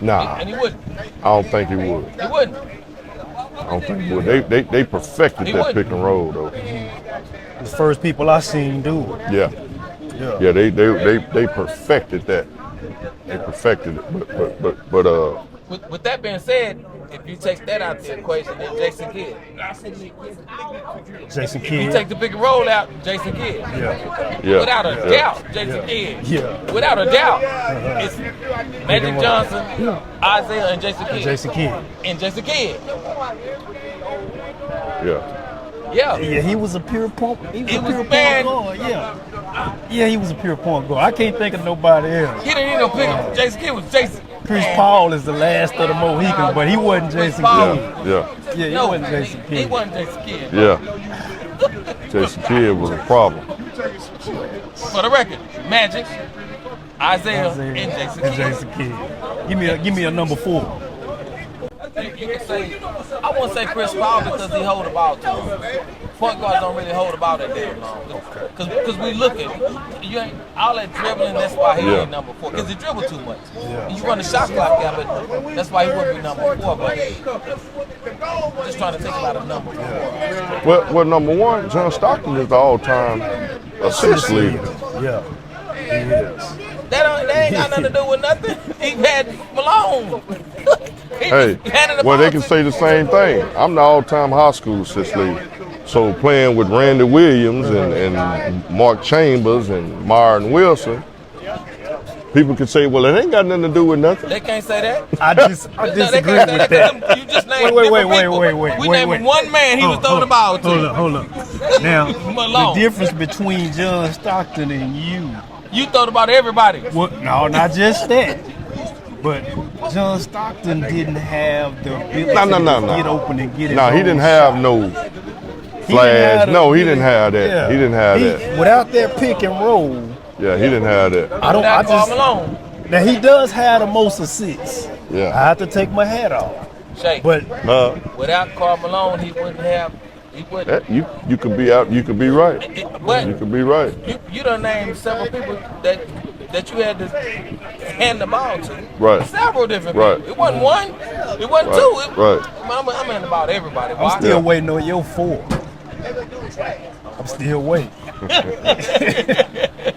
Nah. And he wouldn't. I don't think he would. He wouldn't. I don't think he would. They perfected that pick and roll though. The first people I seen do it. Yeah, they perfected that. They perfected it. But with that being said, if you take that out the equation, then Jason Kidd. Jason If Kidd. you take the pick and roll out, Jason Kidd. Without a doubt, Jason Kidd. Without a doubt, it's Magic Johnson, Isaiah, and Jason Kidd. Jason Kidd. Yeah, he was a pure point. He was a pure point guard. Yeah, he was a pure point guard. I can't think of nobody else. He didn't need no pick. Jason Kidd was Jason. Chris Paul is the last of the Mohicans, but he wasn't Jason Kidd. He wasn't Jason Kidd. He wasn't Jason Kidd. Jason Kidd was a problem. For the record, Magic, Isaiah, and Jason Kidd. Give me a number 4. You can say, I won't say Chris Paul because he hold the ball too long. Point guards don't really hold the ball that damn long. Because we look at you ain't all that dribbling. That's why he ain't number 4. Because he dribbled too much. You run the shot clock down, but that's why he wouldn't be number 4. But I'm just trying to think about a number 4. Well, number 1, John Stockton is the all-time assist leader. He is. That ain't got nothing to do with nothing. He had Malone. They can say the same thing. I'm the all-time high school assist leader. So playing with Randy Williams and Mark Chambers and Myron Wilson, people could say, well, it ain't got nothing to do with nothing. They can't say that. I disagree with that. You just named Wait. We named one man he was throwing the ball to. Hold up. Now, Malone. the difference between John Stockton and you. You throw the ball to everybody. Well, no, not just that. But John Stockton didn't have the ability to get open and get it. No, he didn't have no flash. No, he didn't have that. Yeah. He didn't have that. Without that pick and roll. Yeah, he didn't have that. I just Malone. Now he does have the most assists. Yeah. I have to take my hat off. Shay, But without Karl Malone, he wouldn't have. He wouldn't. You could be out. You could be right. But You could be right. you done named several people that you had to hand the ball to. Right. Several different Right. people. It wasn't one. It wasn't Right. two. Right. I'm handing the ball to everybody. I'm still waiting on your 4. I'm still waiting.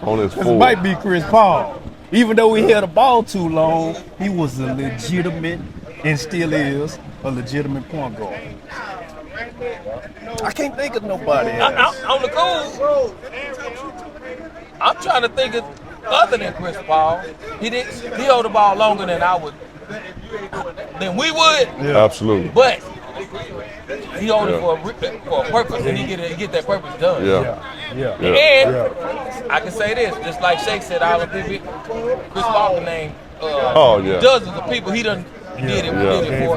On his It four. might be Chris Paul. Even though he held the ball too long, he was a legitimate, and still is, a legitimate point guard. I can't think of nobody else. On the cool. I'm trying to think of other than Chris Paul. He held the ball longer than than we would. Yeah. Absolutely. But he hold it for a purpose, and he get that purpose done. Yeah. And I can say this, just like Shake said, all the people, Chris Paul can name dozens of people he done did it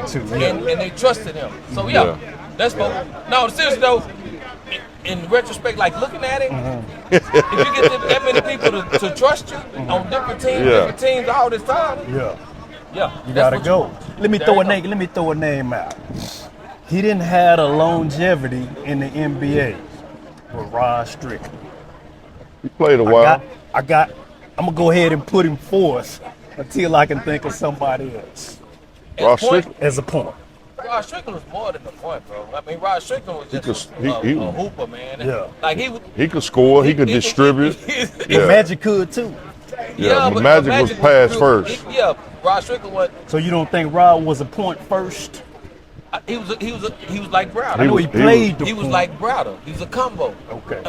for, and they trusted him. So that's no, seriously though. In retrospect, like looking at it, if you get that many people to trust you on different teams all this time, You gotta go. Let me throw a name out. He didn't have a longevity in the NBA with Rod Strickland. He played a while. I'm gonna go ahead and put him fourth until I can think of somebody else Rod Strickland. as a point. Rod Strickland was more than a point, bro. I mean, Rod Strickland was just He a hooper, man. Yeah. Like He could score. He could distribute. And Magic could too. Yeah, but Magic was passed first. Rod Strickland was. So you don't think Rod was a point first? He was like Browder. I know he played the He was point. like Browder. He was a combo. Okay.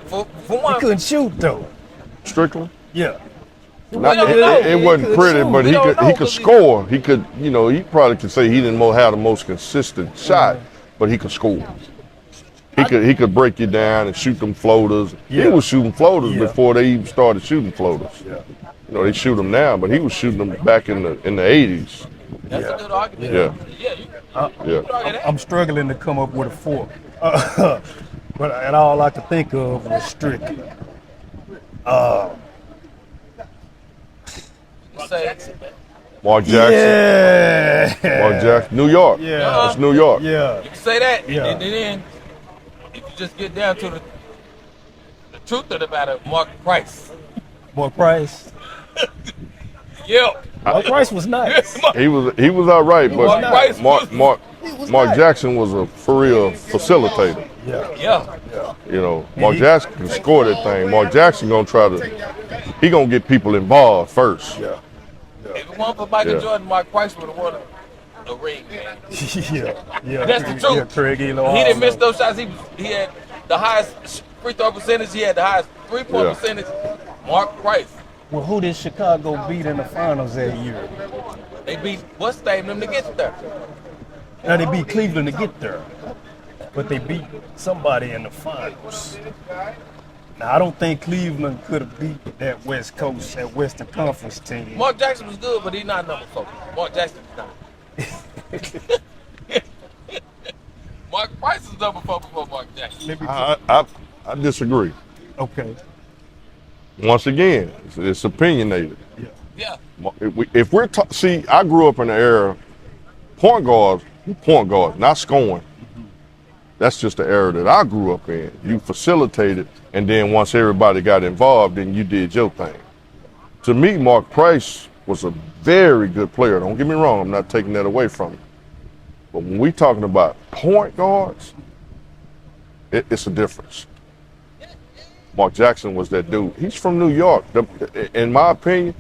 For He one, couldn't shoot though. Strickland. Yeah. Not, don't know. it wasn't He could pretty, shoot. but We he don't could know, he could because score. He could, he probably could say he didn't have the most consistent shot, but he could score. He could break you down and shoot them floaters. Yeah. He was shooting floaters Yeah. before they even started shooting floaters. Yeah. They shoot them now, but he was shooting them back in the 80s. that's a good argument. Yeah. You could argue that. I'm struggling to come up with a 4. But all I could think of was Strickland. Say, Mark Jackson. Yeah. Mark Jackson. New York. Yeah. That's New York. Yeah. you can say that, Yeah. and then if you just get down to the truth of the matter, Mark Price. Mark Price. Yep. Mark Price was nice. He was all right, but nice. Mark nice. Jackson was a for real facilitator. Yeah. Yeah. Mark Jackson can score that thing. Mark Jackson gonna get people involved first. Yeah. If it weren't for Michael Yeah. Jordan, Mark Price would have won a ring, man. Yeah. That's the truth. Yeah, Craig Elo. He didn't miss those shots. He had the highest free throw percentage. He had the highest 3-point Yeah. percentage. Mark Price. Well, who did Chicago beat in the finals that year? They beat Westside them to get there. Now they beat Cleveland to get there, but they beat somebody in the finals. Now I don't think Cleveland could have beat that West Coast, that Western Conference team. Mark Jackson was good, but he's not number 4. Mark Jackson is not. Mark Price is number 4 before Mark Jackson. I disagree. Okay. Once again, it's opinionated. Yeah. If we're see, I grew up in the era point guards, not scoring. That's just the era that I grew up in. You facilitated, and then once everybody got involved, then you did your thing. To me, Mark Price was a very good player. Don't get me wrong, I'm not taking that away from him. But when we talking about point guards, it's a difference. Mark Jackson was that dude. He's from New York. In my opinion,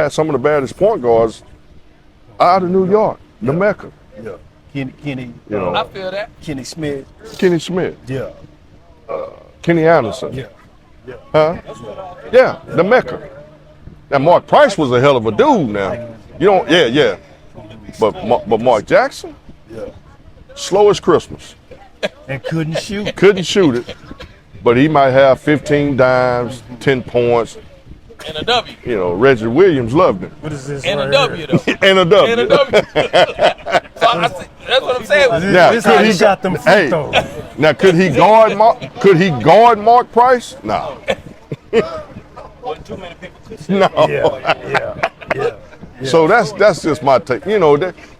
some of the baddest point guards are out of New York, the Mecca. Yeah. Kenny, You know. I feel that. Kenny Smith. Kenny Smith, Yeah. Kenny Anderson. Yeah. Yeah. Huh? Yeah, the Mecca. Now Mark Price was a hell of a dude. Now, you don't. Yeah. But Mark Jackson, Yeah. slow as Christmas. And couldn't shoot. Couldn't shoot it, but he might have 15 dimes, 10 points. And a W. You know, Reggie Williams loved him. What is this? And right a W here? though. And a W. And a W. So that's what I'm saying. Now, This could how he he shot them free hey, throws. now could he guard Mark? Could he guard Mark Price? No. Wasn't too many people could say. No. Yeah. So that's just my take. You know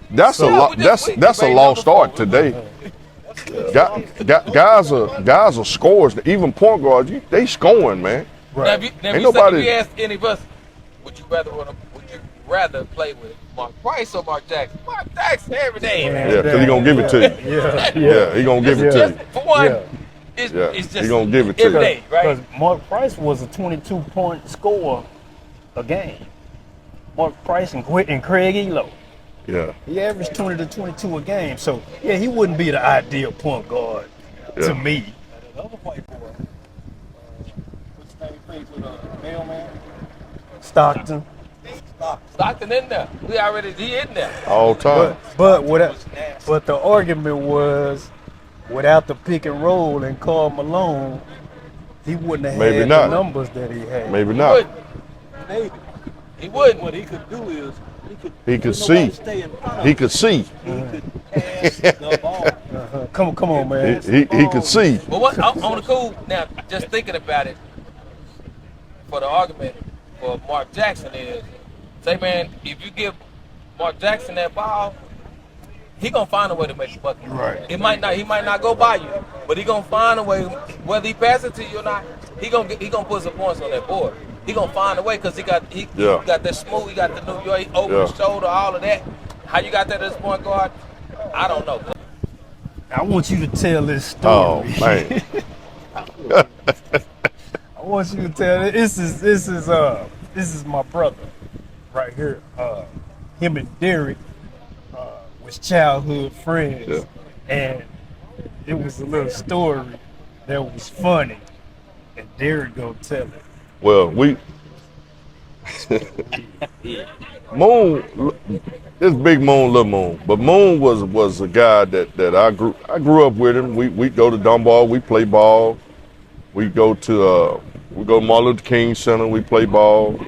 that's a lost art today. Guys are scorers. Even point guards, they scoring, man. Now, if you ask any of us, would you rather play with Mark Price or Mark Jackson? Mark Jackson every day, man. Yeah, because he gonna give it to you. Yeah, he gonna give it to you. For one, Yeah. it's just he gonna give it to every you. day, right? Because Mark Price was a 22-point scorer a game. Mark Price and Craig Elo. Yeah, He averaged 20 to 22 a game. So, yeah, he wouldn't be the ideal point guard to me. Another white boy. What's his name? He plays with Mailman. Stockton. Stockton in there. He in there. all time. But the argument was, without the pick and roll and Karl Malone, he wouldn't have Maybe had not. the numbers that he had. Maybe not. Maybe. He wouldn't. What he could do is He could nobody see. stay in front of He him. could see. He could pass the ball. Come on, man. He could see. But what on the cool now, just thinking about it, for the argument for Mark Jackson is, say man, if you give Mark Jackson that ball, he gonna find a way to make the bucket. Right. He might not go by you, but he gonna find a way. Whether he passes it to you or not, he gonna put some points on that board. He gonna find a way because he got that smooth, he got the New York, he open his shoulder, all of that. How you got that as point guard? I don't know. I want you to tell this story. Oh man. I want you to tell it. This is my brother right here. Him and Derrick was childhood friends, and it was a little story that was funny, and Derrick gonna tell it. Well, Moon, it's Big Moon, Little Moon, but Moon was a guy that I grew up with him. We go to Dunbar, we play ball. We go to Martin Luther King Center, we play ball.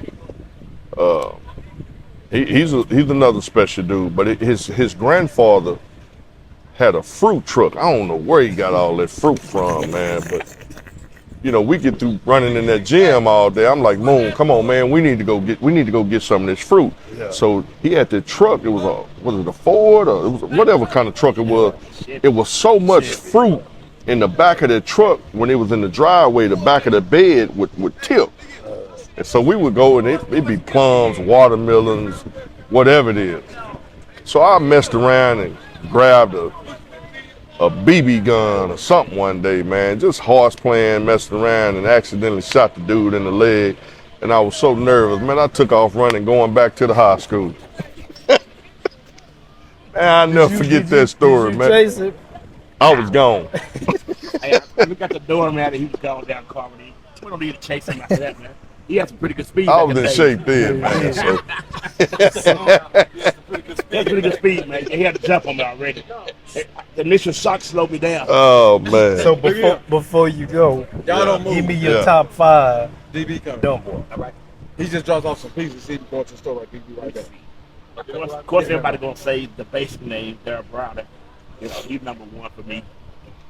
He's another special dude, but his grandfather had a fruit truck. I don't know where he got all that fruit from, man, but you know, we get through running in that gym all day. I'm like, Moon, come on, man, we need to go get some of this fruit. Yeah. So he had the truck. It was a Ford or it was whatever kind of truck it was. It was so much fruit in the back of the truck when it was in the driveway. The back of the bed would tip, and so we would go and it'd be plums, watermelons, whatever it is. So I messed around and grabbed a BB gun or something one day, man, just horse playing, messing around, and accidentally shot the dude in the leg. And I was so nervous, man, I took off running, going back to the high school. Man, I'll never forget that story, man. Chase it? I was gone. Hey, I looked at the door, man, and he was going down Carmody. We don't need to chase him after that, man. He had some pretty good speed. I back was in the day. shape then, man. So. He had pretty good speed, man. He had to jump on me already. The initial shock slowed me down. Oh, man. So before you go, Y'all don't move. give me your Yeah. top 5 DB coming. Dunbar. All right. He just drops off some pieces. See, going to the store right DB right there. Of course, everybody gonna say the basic name, Derrick Browder. You know, he's number one for me.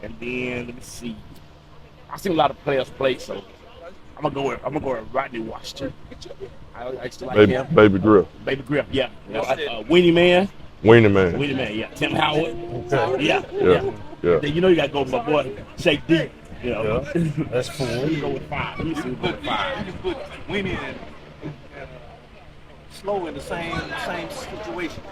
And then let me see. I've seen a lot of players play, so I'm gonna go with Rodney Washington. I used to like him. Baby Griff. Baby Griff, yeah. You know, Weenie Man. Weenie Man. Weenie Man, yeah. Tim Howard. Yeah. Yeah. Then you know you gotta go with my boy Shake D. You know. Yeah, that's cool. You go with 5. He's go with 5. You can put Winnie and Slow in the same situation.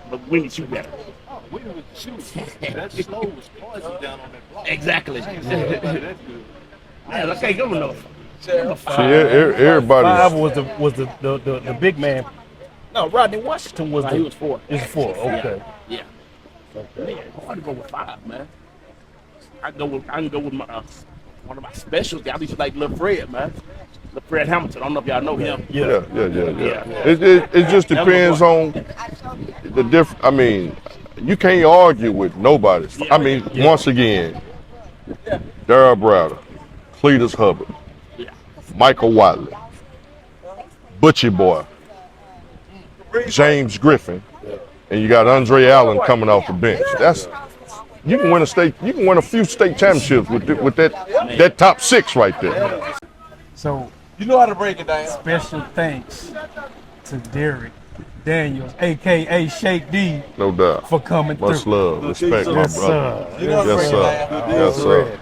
But Weenie shoot better. Oh, Winnie was the shooter. That Slow was poison down on that block. Exactly. That's good. Man, let's go with no. See, everybody. 5 was the big man. No, Rodney Washington was He was 4. He was 4. Okay. Yeah. Man, I'm gonna go with 5, man. I can go with my one of my specials. I used to like Lil Fred, man. Lil Fred Hamilton. I don't know if y'all know him. Yeah. It just depends on the different. I mean, you can't argue with nobody. I mean, once again, Darryl Browder, Cletus Hubbard, Michael Watley, Butchie Boy, James Griffin, and you got Andre Allen coming off the bench. That's you can win a state. You can win a few state championships with that top 6 right there. So You know how to break it down. special thanks to Derrick Daniels, aka Shake D, No doubt. for coming Much through. love, respect, my Yes, brother. sir. You know how to Yes, break it sir. down. Yes, sir.